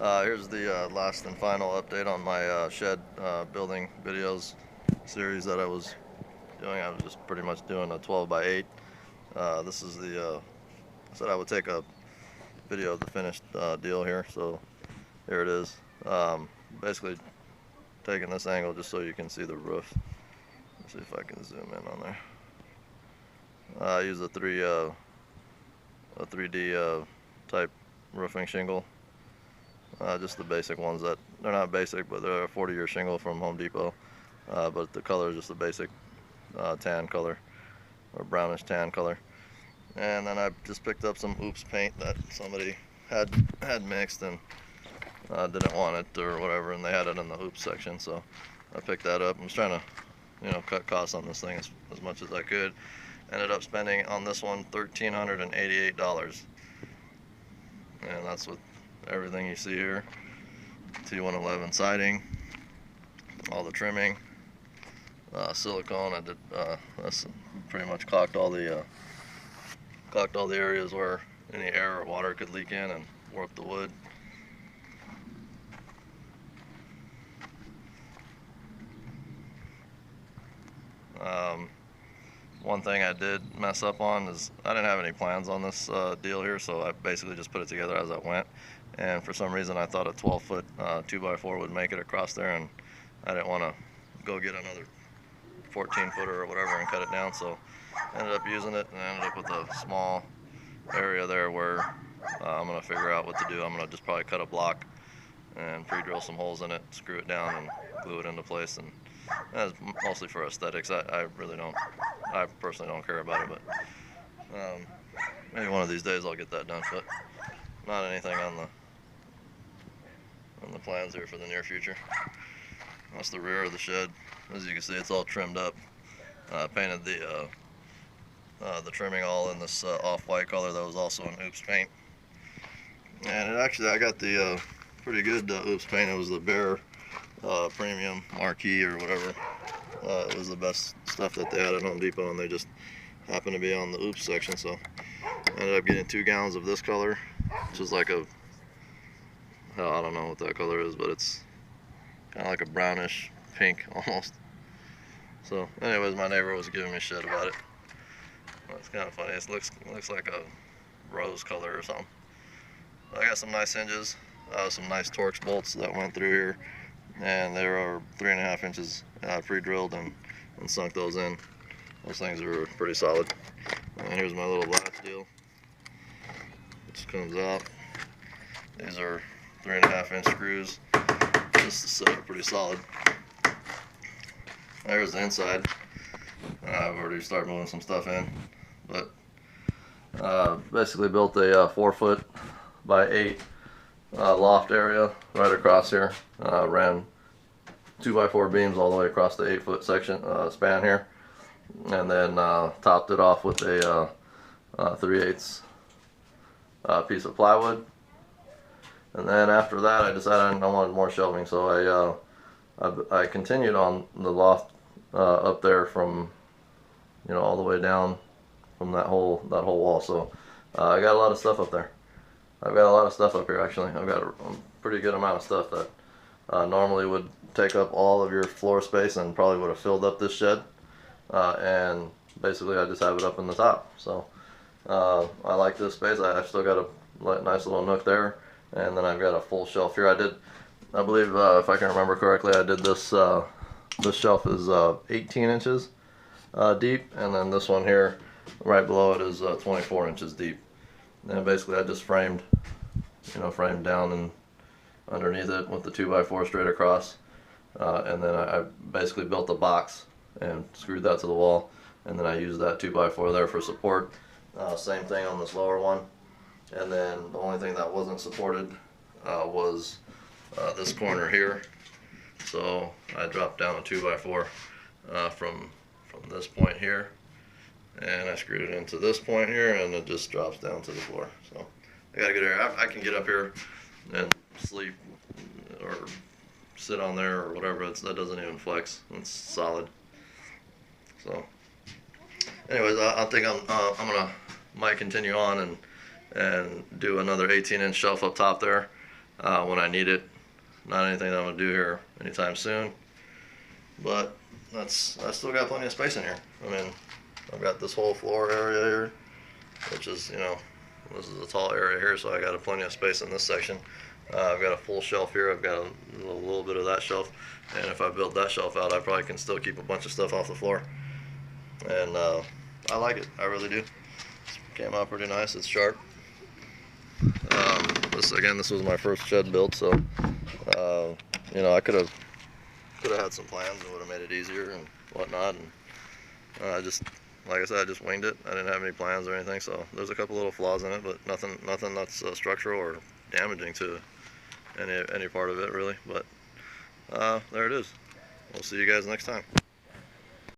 Here's the last and final update on my shed building videos series that I was doing. I was just pretty much doing a 12 by 8. This is I said I would take a video of the finished deal here, so here it is. Basically taking this angle just so you can see the roof. Let's see if I can zoom in on there. I use a 3D type roofing shingle. Just the basic ones that they're not basic, but they're a 40-year shingle from Home Depot. But the color is just a basic tan color or brownish tan color. And then I just picked up some Oops paint that somebody had mixed and didn't want it or whatever, and they had it in the Oops section, so I picked that up. I was trying to, cut costs on this thing as much as I could. Ended up spending on this one $1,388, and that's with everything you see here. T111 siding, all the trimming, silicone. I did that's pretty much caulked all the areas where any air or water could leak in and warp the wood. One thing I did mess up on is I didn't have any plans on this deal here, so I basically just put it together as I went. And for some reason I thought a 12-foot 2x4 would make it across there, and I didn't want to go get another 14-footer or whatever and cut it down, so I ended up using it, and I ended up with a small area there where I'm going to figure out what to do. I'm going to just probably cut a block and pre-drill some holes in it, screw it down, and glue it into place. And that's mostly for aesthetics. I personally don't care about it, but maybe one of these days I'll get that done, but not anything on the plans here for the near future. That's the rear of the shed. As you can see, it's all trimmed up. I painted the trimming all in this off-white color that was also in Oops paint. And I got the pretty good Oops paint. It was the Bear Premium Marquee or whatever. It was the best stuff that they had at Home Depot, and they just happened to be on the Oops section, so I ended up getting 2 gallons of this color, which is like I don't know what that color is, but it's kind of like a brownish pink almost. So anyways, my neighbor was giving me shit about it. It's kind of funny. It looks like a rose color or something. I got some nice hinges, some nice Torx bolts that went through here, and they are 3.5 inches pre-drilled and sunk those in. Those things are pretty solid. And here's my little latch deal, which comes out. These are 3.5-inch screws. Just to set it pretty solid. There's the inside. I've already started moving some stuff in, but basically built a 4-foot by 8 loft area right across here. Ran 2x4 beams all the way across the 8-foot section span here, and then topped it off with a 3/8 piece of plywood. And then after that, I decided I wanted more shelving, so I continued on the loft up there from all the way down from that whole wall. So I got a lot of stuff up there. I've got a lot of stuff up here actually. I've got a pretty good amount of stuff that normally would take up all of your floor space and probably would have filled up this shed. And basically I just have it up in the top. So I like this space. I've still got a nice little nook there, and then I've got a full shelf here. I believe if I can remember correctly, I did this. This shelf is 18 inches deep, and then this one here, right below it, is 24 inches deep. And basically, I just framed down and underneath it with the 2x4 straight across, and then I basically built a box and screwed that to the wall, and then I used that 2x4 there for support. Same thing on this lower one, and then the only thing that wasn't supported was this corner here. So I dropped down a 2x4 from this point here, and I screwed it into this point here, and it just drops down to the floor. So I got a good area. I can get up here and sleep or sit on there or whatever. That doesn't even flex. It's solid. So anyways, I think might continue on and do another 18-inch shelf up top there. when I need it. Not anything that I'm gonna do here anytime soon, but I still got plenty of space in here. I mean, I've got this whole floor area here, which is, you know, this is a tall area here, so I got plenty of space in this section. I've got a full shelf here. I've got a little bit of that shelf, and if I build that shelf out, I probably can still keep a bunch of stuff off the floor. And I like it. I really do. It came out pretty nice. It's sharp. This was my first shed built, so you know, I could have had some plans and would have made it easier and whatnot. And I just, like I said, I just winged it. I didn't have any plans or anything, so there's a couple little flaws in it, but nothing that's structural or damaging to any part of it really. But there it is. We'll see you guys next time.